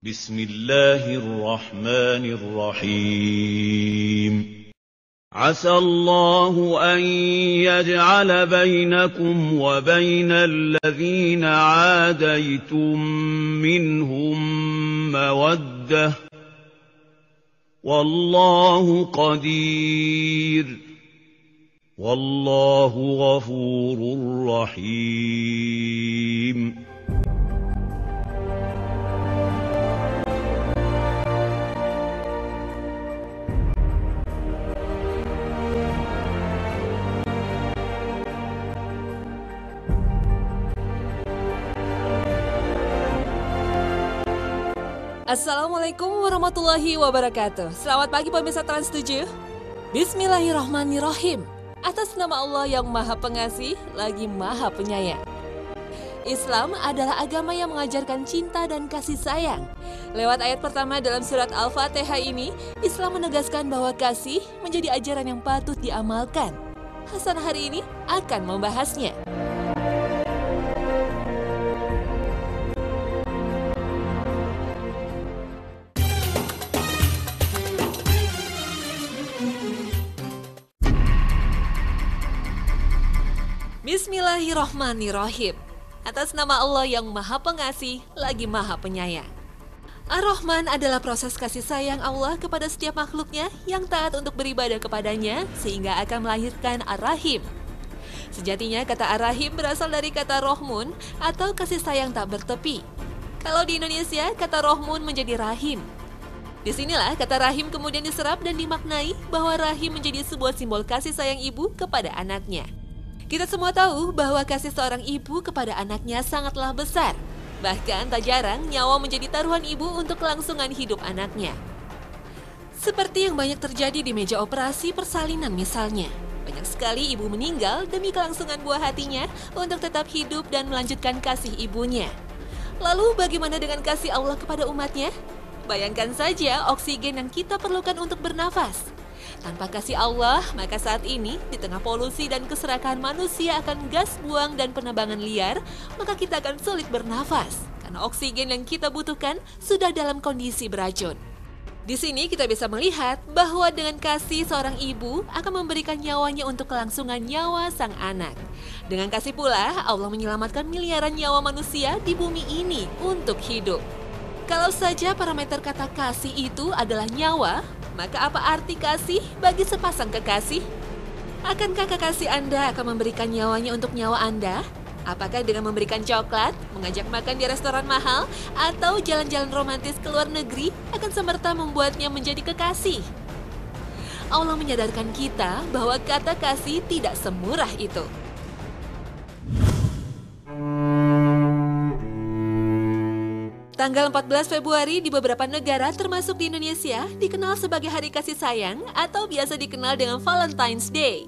بسم الله الرحمن الرحيم عسى الله أن يجعل بينكم وبين الذين عاديتم منهم مودة والله قدير والله غفور رحيم. Assalamualaikum warahmatullahi wabarakatuh. Selamat pagi pemirsa Trans 7. Bismillahirrahmanirrahim. Atas nama Allah yang Maha Pengasih lagi Maha Penyayang. Islam adalah agama yang mengajarkan cinta dan kasih sayang. Lewat ayat pertama dalam surat Al-Fatihah ini, Islam menegaskan bahwa kasih menjadi ajaran yang patut diamalkan. Hasan hari ini akan membahasnya. Bismillahirrahmanirrahim. Atas nama Allah yang Maha Pengasih lagi Maha Penyayang. Ar-Rahman adalah proses kasih sayang Allah kepada setiap makhluknya yang taat untuk beribadah kepadanya sehingga akan melahirkan Ar-Rahim. Sejatinya kata Ar-Rahim berasal dari kata Rohmun atau kasih sayang tak bertepi. Kalau di Indonesia kata Rohmun menjadi Rahim. Disinilah kata Rahim kemudian diserap dan dimaknai bahwa Rahim menjadi sebuah simbol kasih sayang ibu kepada anaknya. Kita semua tahu bahwa kasih seorang ibu kepada anaknya sangatlah besar. Bahkan tak jarang nyawa menjadi taruhan ibu untuk kelangsungan hidup anaknya. Seperti yang banyak terjadi di meja operasi persalinan misalnya. Banyak sekali ibu meninggal demi kelangsungan buah hatinya untuk tetap hidup dan melanjutkan kasih ibunya. Lalu bagaimana dengan kasih Allah kepada umatnya? Bayangkan saja oksigen yang kita perlukan untuk bernafas. Tanpa kasih Allah, maka saat ini di tengah polusi dan keserakahan manusia akan gas buang dan penebangan liar, maka kita akan sulit bernafas karena oksigen yang kita butuhkan sudah dalam kondisi beracun. Di sini kita bisa melihat bahwa dengan kasih seorang ibu akan memberikan nyawanya untuk kelangsungan nyawa sang anak. Dengan kasih pula Allah menyelamatkan miliaran nyawa manusia di bumi ini untuk hidup. Kalau saja parameter kata kasih itu adalah nyawa, maka apa arti kasih bagi sepasang kekasih? Akankah kekasih Anda akan memberikan nyawanya untuk nyawa Anda? Apakah dengan memberikan coklat, mengajak makan di restoran mahal, atau jalan-jalan romantis ke luar negeri akan semerta membuatnya menjadi kekasih? Allah menyadarkan kita bahwa kata kasih tidak semurah itu. Tanggal 14 Februari di beberapa negara termasuk di Indonesia dikenal sebagai Hari Kasih Sayang atau biasa dikenal dengan Valentine's Day.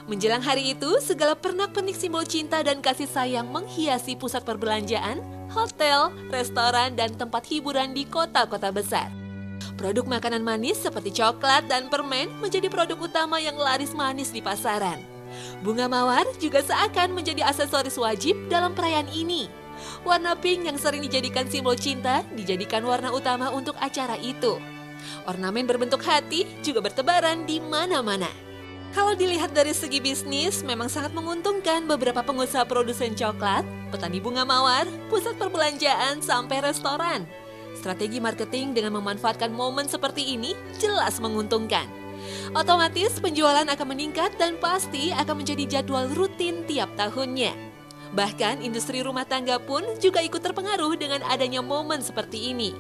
Menjelang hari itu, segala pernak-pernik simbol cinta dan kasih sayang menghiasi pusat perbelanjaan, hotel, restoran, dan tempat hiburan di kota-kota besar. Produk makanan manis seperti coklat dan permen menjadi produk utama yang laris manis di pasaran. Bunga mawar juga seakan menjadi aksesoris wajib dalam perayaan ini. Warna pink yang sering dijadikan simbol cinta dijadikan warna utama untuk acara itu. Ornamen berbentuk hati juga bertebaran di mana-mana. Kalau dilihat dari segi bisnis, memang sangat menguntungkan beberapa pengusaha produsen coklat, petani bunga mawar, pusat perbelanjaan, sampai restoran. Strategi marketing dengan memanfaatkan momen seperti ini jelas menguntungkan. Otomatis penjualan akan meningkat dan pasti akan menjadi jadwal rutin tiap tahunnya. Bahkan industri rumah tangga pun juga ikut terpengaruh dengan adanya momen seperti ini.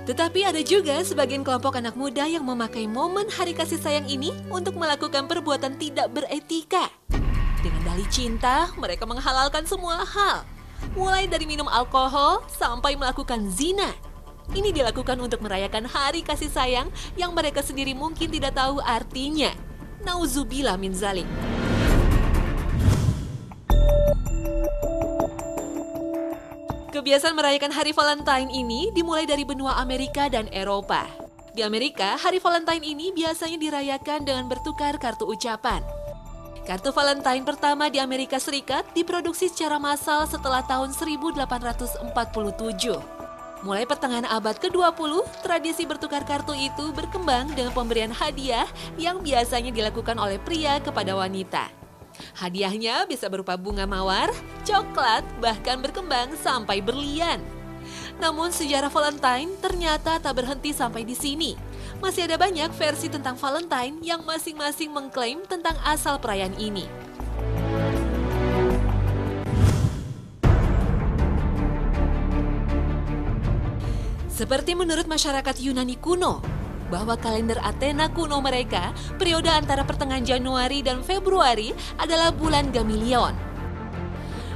Tetapi ada juga sebagian kelompok anak muda yang memakai momen hari kasih sayang ini untuk melakukan perbuatan tidak beretika. Dengan dalih cinta, mereka menghalalkan semua hal. Mulai dari minum alkohol sampai melakukan zina. Ini dilakukan untuk merayakan hari kasih sayang yang mereka sendiri mungkin tidak tahu artinya. Nauzubillah min zalik. Kebiasaan merayakan Hari Valentine ini dimulai dari benua Amerika dan Eropa. Di Amerika, Hari Valentine ini biasanya dirayakan dengan bertukar kartu ucapan. Kartu Valentine pertama di Amerika Serikat diproduksi secara massal setelah tahun 1847. Mulai pertengahan abad ke-20, tradisi bertukar kartu itu berkembang dengan pemberian hadiah yang biasanya dilakukan oleh pria kepada wanita. Hadiahnya bisa berupa bunga mawar, coklat, bahkan berkembang sampai berlian. Namun sejarah Valentine ternyata tak berhenti sampai di sini. Masih ada banyak versi tentang Valentine yang masing-masing mengklaim tentang asal perayaan ini. Seperti menurut masyarakat Yunani kuno, bahwa kalender Athena kuno mereka, periode antara pertengahan Januari dan Februari adalah bulan Gamilion.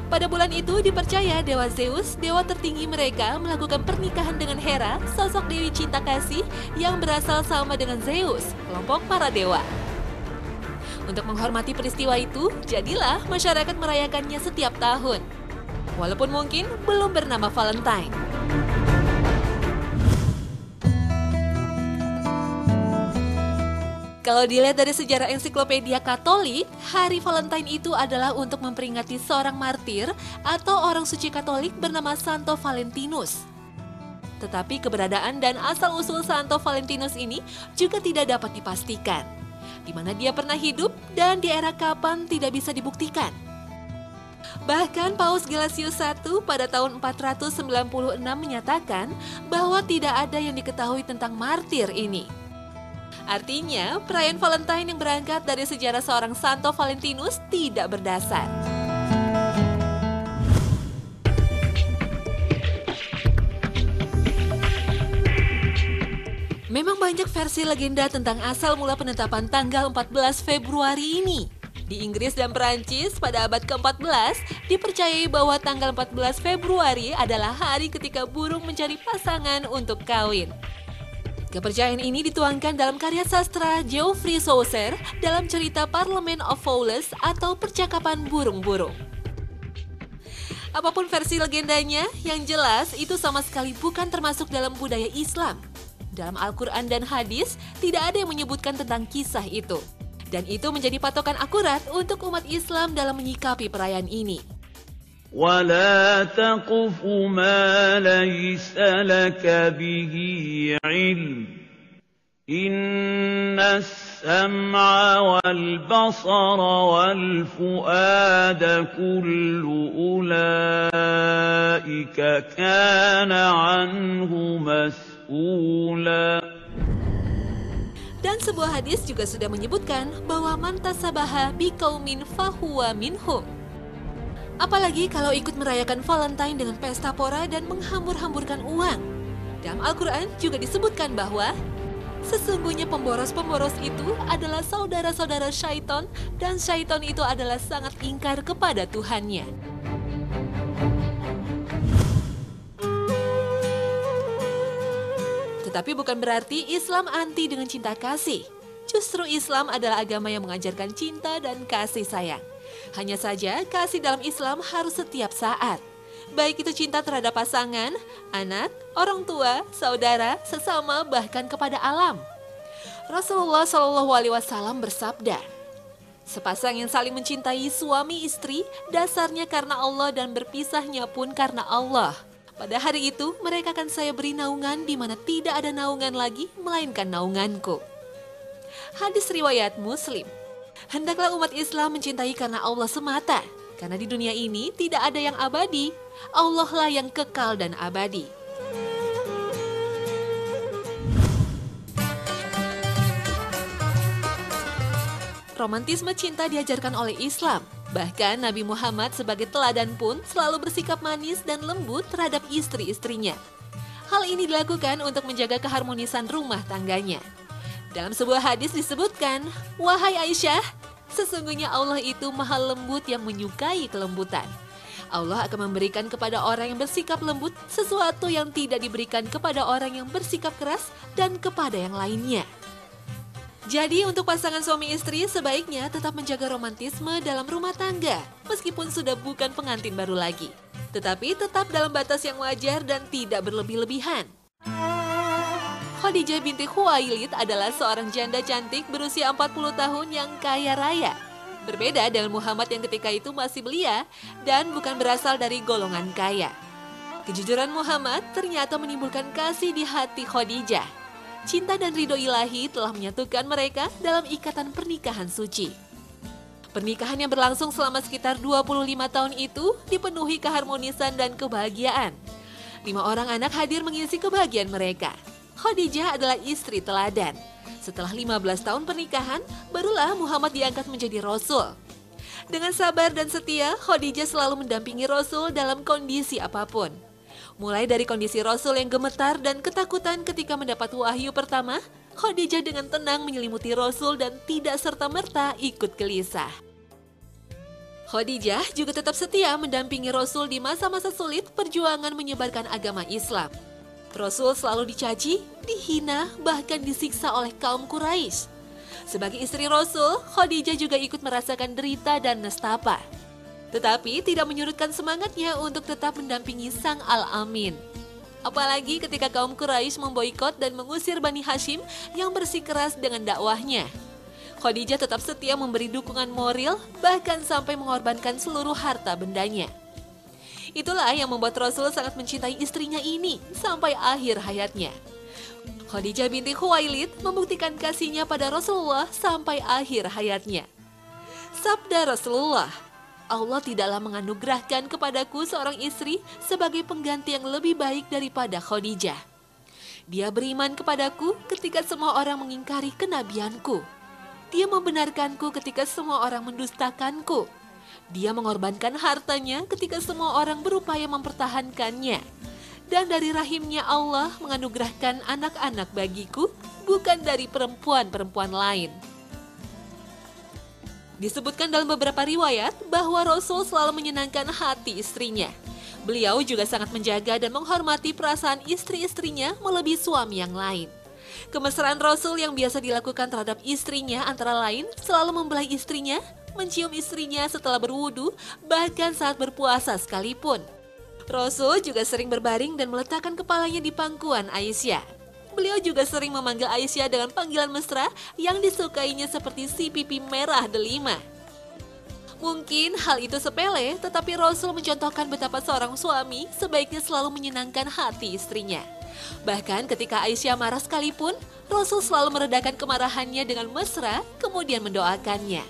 Pada bulan itu dipercaya Dewa Zeus, dewa tertinggi mereka, melakukan pernikahan dengan Hera, sosok dewi cinta kasih yang berasal sama dengan Zeus, kelompok para dewa. Untuk menghormati peristiwa itu, jadilah masyarakat merayakannya setiap tahun. Walaupun mungkin belum bernama Valentine. Kalau dilihat dari sejarah ensiklopedia Katolik, hari Valentine itu adalah untuk memperingati seorang martir atau orang suci Katolik bernama Santo Valentinus. Tetapi keberadaan dan asal-usul Santo Valentinus ini juga tidak dapat dipastikan. Di mana dia pernah hidup dan di era kapan tidak bisa dibuktikan. Bahkan Paus Gelasius I pada tahun 496 menyatakan bahwa tidak ada yang diketahui tentang martir ini. Artinya, perayaan Valentine yang berangkat dari sejarah seorang Santo Valentinus tidak berdasar. Memang banyak versi legenda tentang asal mula penetapan tanggal 14 Februari ini. Di Inggris dan Perancis pada abad ke-14, dipercayai bahwa tanggal 14 Februari adalah hari ketika burung mencari pasangan untuk kawin. Kepercayaan ini dituangkan dalam karya sastra Geoffrey Chaucer dalam cerita Parlement of Fowls atau Percakapan Burung-Burung. Apapun versi legendanya, yang jelas itu sama sekali bukan termasuk dalam budaya Islam. Dalam Al-Quran dan hadis, tidak ada yang menyebutkan tentang kisah itu. Dan itu menjadi patokan akurat untuk umat Islam dalam menyikapi perayaan ini. وَلَا تَقْفُ مَا لَيْسَ لَكَ بِهِ عِلْمٌ إِنَّ السَّمْعَ وَالْبَصَرَ وَالْفُؤَادَ كُلُّ أُولَئِكَ كَانَ عَنْهُ مَسْئُولًا. Dan sebuah hadis juga sudah menyebutkan bahwa man tasabaha biqaumin fahuwa minhum. Apalagi kalau ikut merayakan Valentine dengan pesta pora dan menghambur-hamburkan uang. Dalam Al-Quran juga disebutkan bahwa sesungguhnya pemboros-pemboros itu adalah saudara-saudara syaitan dan syaitan itu adalah sangat ingkar kepada Tuhannya. Tetapi bukan berarti Islam anti dengan cinta kasih. Justru Islam adalah agama yang mengajarkan cinta dan kasih sayang. Hanya saja kasih dalam Islam harus setiap saat. Baik itu cinta terhadap pasangan, anak, orang tua, saudara, sesama, bahkan kepada alam. Rasulullah SAW bersabda, sepasang yang saling mencintai suami istri dasarnya karena Allah dan berpisahnya pun karena Allah. Pada hari itu mereka akan saya beri naungan di mana tidak ada naungan lagi melainkan naunganku. Hadis riwayat Muslim. Hendaklah umat Islam mencintai karena Allah semata. Karena di dunia ini tidak ada yang abadi. Allah lah yang kekal dan abadi. Romantisme cinta diajarkan oleh Islam. Bahkan Nabi Muhammad sebagai teladan pun selalu bersikap manis dan lembut terhadap istri-istrinya. Hal ini dilakukan untuk menjaga keharmonisan rumah tangganya. Dalam sebuah hadis disebutkan, wahai Aisyah, sesungguhnya Allah itu maha lembut yang menyukai kelembutan. Allah akan memberikan kepada orang yang bersikap lembut sesuatu yang tidak diberikan kepada orang yang bersikap keras dan kepada yang lainnya. Jadi untuk pasangan suami istri sebaiknya tetap menjaga romantisme dalam rumah tangga, meskipun sudah bukan pengantin baru lagi. Tetapi tetap dalam batas yang wajar dan tidak berlebih-lebihan. Khadijah binti Khuwailid adalah seorang janda cantik berusia 40 tahun yang kaya raya. Berbeda dengan Muhammad yang ketika itu masih belia dan bukan berasal dari golongan kaya. Kejujuran Muhammad ternyata menimbulkan kasih di hati Khadijah. Cinta dan ridho ilahi telah menyatukan mereka dalam ikatan pernikahan suci. Pernikahan yang berlangsung selama sekitar 25 tahun itu dipenuhi keharmonisan dan kebahagiaan. 5 orang anak hadir mengisi kebahagiaan mereka. Khadijah adalah istri teladan. Setelah 15 tahun pernikahan, barulah Muhammad diangkat menjadi Rasul. Dengan sabar dan setia, Khadijah selalu mendampingi Rasul dalam kondisi apapun. Mulai dari kondisi Rasul yang gemetar dan ketakutan ketika mendapat wahyu pertama, Khadijah dengan tenang menyelimuti Rasul dan tidak serta-merta ikut gelisah. Khadijah juga tetap setia mendampingi Rasul di masa-masa sulit perjuangan menyebarkan agama Islam. Rasul selalu dicaci, dihina, bahkan disiksa oleh kaum Quraisy. Sebagai istri Rasul, Khadijah juga ikut merasakan derita dan nestapa. Tetapi tidak menyurutkan semangatnya untuk tetap mendampingi Sang Al-Amin. Apalagi ketika kaum Quraisy memboikot dan mengusir Bani Hashim yang bersikeras dengan dakwahnya. Khadijah tetap setia memberi dukungan moral, bahkan sampai mengorbankan seluruh harta bendanya. Itulah yang membuat Rasul sangat mencintai istrinya ini sampai akhir hayatnya. Khadijah binti Khuwailid membuktikan kasihnya pada Rasulullah sampai akhir hayatnya. Sabda Rasulullah, Allah tidaklah menganugerahkan kepadaku seorang istri sebagai pengganti yang lebih baik daripada Khadijah. Dia beriman kepadaku ketika semua orang mengingkari kenabianku. Dia membenarkanku ketika semua orang mendustakanku. Dia mengorbankan hartanya ketika semua orang berupaya mempertahankannya. Dan dari rahimnya Allah menganugerahkan anak-anak bagiku, bukan dari perempuan-perempuan lain. Disebutkan dalam beberapa riwayat bahwa Rasul selalu menyenangkan hati istrinya. Beliau juga sangat menjaga dan menghormati perasaan istri-istrinya melebihi suami yang lain. Kemesraan Rasul yang biasa dilakukan terhadap istrinya antara lain selalu membelai istrinya, mencium istrinya setelah berwudu, bahkan saat berpuasa sekalipun. Rasul juga sering berbaring dan meletakkan kepalanya di pangkuan Aisyah. Beliau juga sering memanggil Aisyah dengan panggilan mesra yang disukainya seperti si pipi merah delima. Mungkin hal itu sepele, tetapi Rasul mencontohkan betapa seorang suami sebaiknya selalu menyenangkan hati istrinya. Bahkan ketika Aisyah marah sekalipun, Rasul selalu meredakan kemarahannya dengan mesra, kemudian mendoakannya.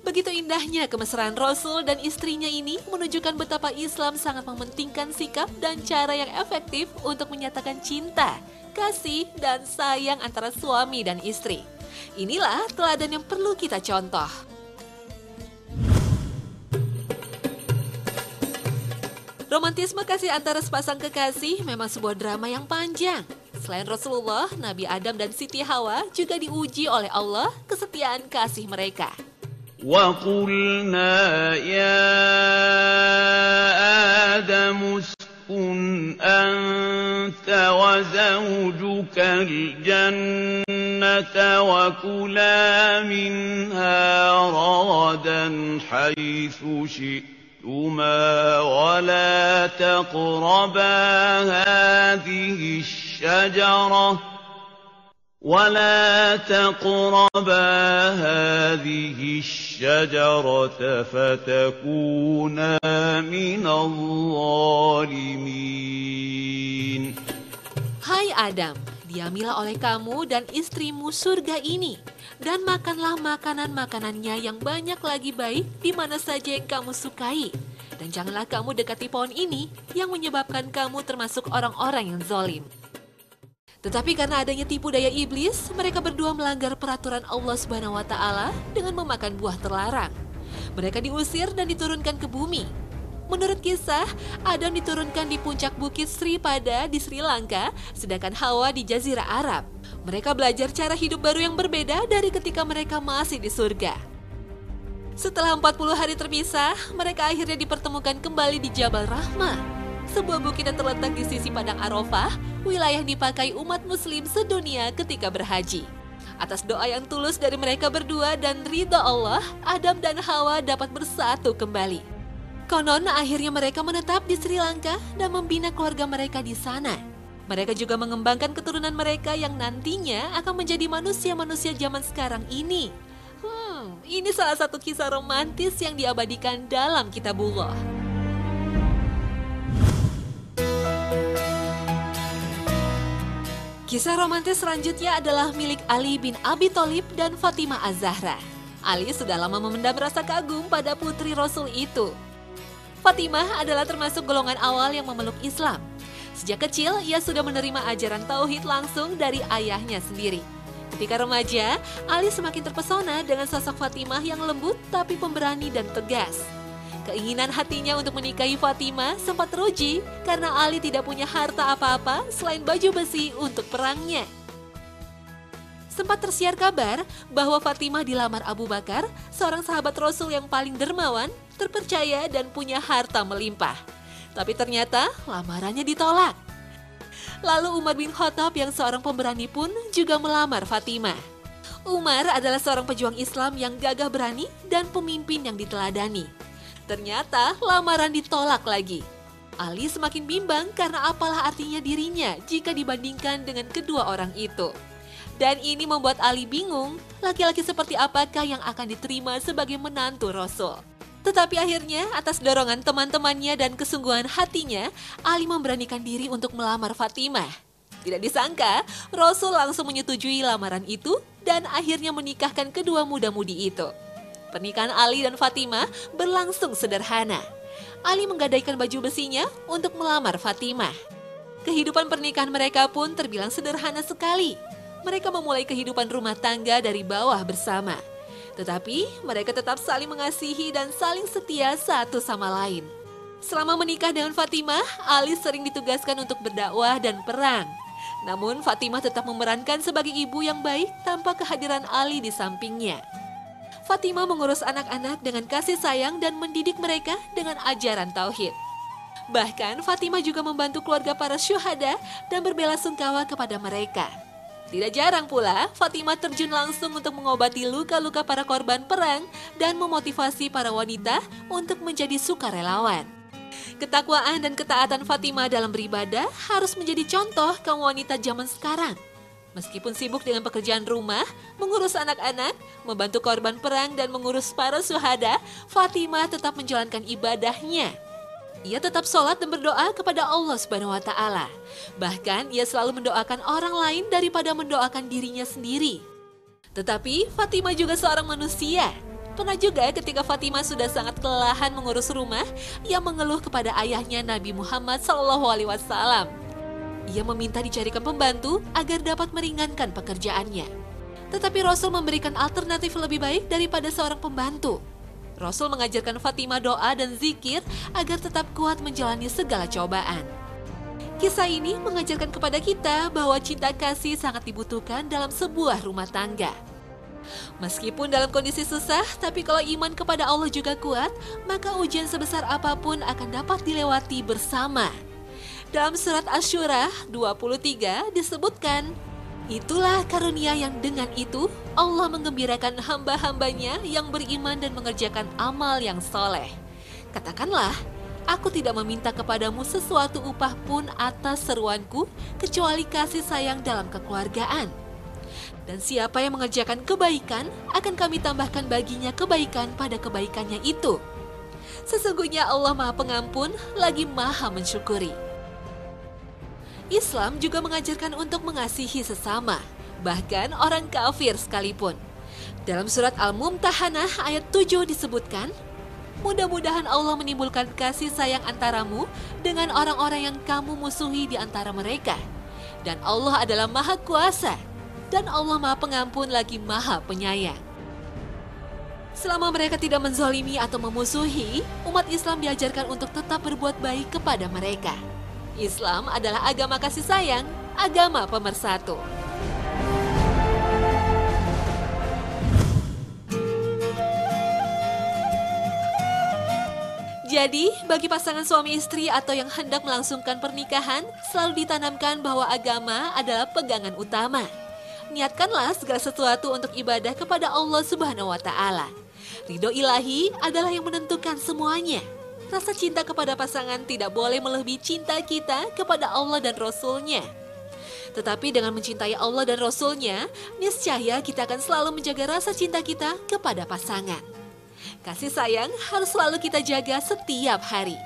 Begitu indahnya kemesraan Rasul dan istrinya ini menunjukkan betapa Islam sangat mementingkan sikap dan cara yang efektif untuk menyatakan cinta, kasih, dan sayang antara suami dan istri. Inilah teladan yang perlu kita contoh. Romantisme kasih antara sepasang kekasih memang sebuah drama yang panjang. Selain Rasulullah, Nabi Adam dan Siti Hawa juga diuji oleh Allah kesetiaan kasih mereka. وَقُلْنَا يَا آدَمُ اسْكُنْ أَنْتَ وَزَوْجُكَ الْجَنَّةَ وَكُلَا مِنْهَا رَغَدًا حَيْثُ شِئْتُمَا وَلَا تَقْرَبَا هذه الشجرة فتكونا من الظالمين. Hai Adam, diamilah oleh kamu dan istrimu surga ini, dan makanlah makanan-makanannya yang banyak lagi baik di mana saja yang kamu sukai. Dan janganlah kamu dekati pohon ini yang menyebabkan kamu termasuk orang-orang yang zalim. Tetapi karena adanya tipu daya iblis, mereka berdua melanggar peraturan Allah Subhanahu wa Ta'ala dengan memakan buah terlarang. Mereka diusir dan diturunkan ke bumi. Menurut kisah, Adam diturunkan di puncak bukit Sri Pada di Sri Lanka, sedangkan Hawa di Jazirah Arab. Mereka belajar cara hidup baru yang berbeda dari ketika mereka masih di surga. Setelah 40 hari terpisah, mereka akhirnya dipertemukan kembali di Jabal Rahmah, sebuah bukit yang terletak di sisi padang Arafah, wilayah yang dipakai umat muslim sedunia ketika berhaji. Atas doa yang tulus dari mereka berdua dan ridha Allah, Adam dan Hawa dapat bersatu kembali. Konon akhirnya mereka menetap di Sri Lanka dan membina keluarga mereka di sana. Mereka juga mengembangkan keturunan mereka yang nantinya akan menjadi manusia-manusia zaman sekarang ini. Ini salah satu kisah romantis yang diabadikan dalam Kitabullah. Kisah romantis selanjutnya adalah milik Ali bin Abi Thalib dan Fatimah Az-Zahra. Ali sudah lama memendam rasa kagum pada putri Rasul itu. Fatimah adalah termasuk golongan awal yang memeluk Islam. Sejak kecil, ia sudah menerima ajaran tauhid langsung dari ayahnya sendiri. Ketika remaja, Ali semakin terpesona dengan sosok Fatimah yang lembut tapi pemberani dan tegas. Keinginan hatinya untuk menikahi Fatimah sempat teruji karena Ali tidak punya harta apa-apa selain baju besi untuk perangnya. Sempat tersiar kabar bahwa Fatimah dilamar Abu Bakar, seorang sahabat Rasul yang paling dermawan, terpercaya dan punya harta melimpah. Tapi ternyata lamarannya ditolak. Lalu Umar bin Khattab yang seorang pemberani pun juga melamar Fatimah. Umar adalah seorang pejuang Islam yang gagah berani dan pemimpin yang diteladani. Ternyata lamaran ditolak lagi. Ali semakin bimbang karena apalah artinya dirinya jika dibandingkan dengan kedua orang itu. Dan ini membuat Ali bingung, laki-laki seperti apakah yang akan diterima sebagai menantu Rasul. Tetapi akhirnya atas dorongan teman-temannya dan kesungguhan hatinya, Ali memberanikan diri untuk melamar Fatimah. Tidak disangka, Rasul langsung menyetujui lamaran itu dan akhirnya menikahkan kedua muda-mudi itu. Pernikahan Ali dan Fatimah berlangsung sederhana. Ali menggadaikan baju besinya untuk melamar Fatimah. Kehidupan pernikahan mereka pun terbilang sederhana sekali. Mereka memulai kehidupan rumah tangga dari bawah bersama. Tetapi mereka tetap saling mengasihi dan saling setia satu sama lain. Selama menikah dengan Fatimah, Ali sering ditugaskan untuk berdakwah dan perang. Namun Fatimah tetap memerankan sebagai ibu yang baik tanpa kehadiran Ali di sampingnya. Fatimah mengurus anak-anak dengan kasih sayang dan mendidik mereka dengan ajaran tauhid. Bahkan Fatimah juga membantu keluarga para syuhada dan berbelasungkawa kepada mereka. Tidak jarang pula Fatimah terjun langsung untuk mengobati luka-luka para korban perang dan memotivasi para wanita untuk menjadi sukarelawan. Ketakwaan dan ketaatan Fatimah dalam beribadah harus menjadi contoh kaum wanita zaman sekarang. Meskipun sibuk dengan pekerjaan rumah, mengurus anak-anak, membantu korban perang dan mengurus para syuhada, Fatimah tetap menjalankan ibadahnya. Ia tetap sholat dan berdoa kepada Allah Subhanahu wa Ta'ala. Bahkan ia selalu mendoakan orang lain daripada mendoakan dirinya sendiri. Tetapi Fatimah juga seorang manusia. Pernah juga ketika Fatimah sudah sangat kelelahan mengurus rumah, ia mengeluh kepada ayahnya Nabi Muhammad SAW. Ia meminta dicarikan pembantu agar dapat meringankan pekerjaannya. Tetapi Rasul memberikan alternatif lebih baik daripada seorang pembantu. Rasul mengajarkan Fatimah doa dan zikir agar tetap kuat menjalani segala cobaan. Kisah ini mengajarkan kepada kita bahwa cinta kasih sangat dibutuhkan dalam sebuah rumah tangga. Meskipun dalam kondisi susah, tapi kalau iman kepada Allah juga kuat, maka ujian sebesar apapun akan dapat dilewati bersama. Dalam surat Asy-Syura 23 disebutkan, itulah karunia yang dengan itu Allah menggembirakan hamba-hambanya yang beriman dan mengerjakan amal yang soleh. Katakanlah, aku tidak meminta kepadamu sesuatu upah pun atas seruanku kecuali kasih sayang dalam kekeluargaan. Dan siapa yang mengerjakan kebaikan akan kami tambahkan baginya kebaikan pada kebaikannya itu. Sesungguhnya Allah Maha Pengampun lagi Maha Mensyukuri. Islam juga mengajarkan untuk mengasihi sesama, bahkan orang kafir sekalipun. Dalam surat Al-Mumtahanah ayat 7 disebutkan, mudah-mudahan Allah menimbulkan kasih sayang antaramu dengan orang-orang yang kamu musuhi di antara mereka. Dan Allah adalah Maha Kuasa, dan Allah Maha Pengampun lagi Maha Penyayang. Selama mereka tidak menzalimi atau memusuhi, umat Islam diajarkan untuk tetap berbuat baik kepada mereka. Islam adalah agama kasih sayang, agama pemersatu. Jadi, bagi pasangan suami istri atau yang hendak melangsungkan pernikahan, selalu ditanamkan bahwa agama adalah pegangan utama. Niatkanlah segala sesuatu untuk ibadah kepada Allah Subhanahu wa Ta'ala. Ridho ilahi adalah yang menentukan semuanya. Rasa cinta kepada pasangan tidak boleh melebihi cinta kita kepada Allah dan Rasul-Nya. Tetapi dengan mencintai Allah dan Rasul-Nya, niscaya kita akan selalu menjaga rasa cinta kita kepada pasangan. Kasih sayang harus selalu kita jaga setiap hari.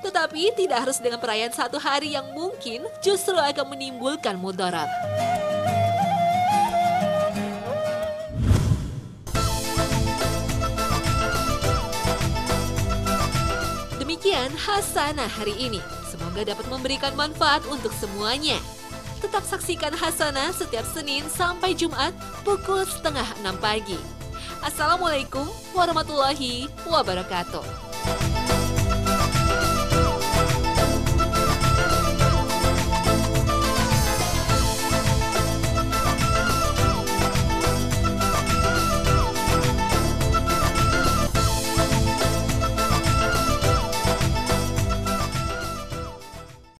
Tetapi tidak harus dengan perayaan satu hari yang mungkin justru akan menimbulkan mudarat. Demikian Hasanah hari ini. Semoga dapat memberikan manfaat untuk semuanya. Tetap saksikan Hasanah setiap Senin sampai Jumat pukul 5:30 pagi. Assalamualaikum warahmatullahi wabarakatuh.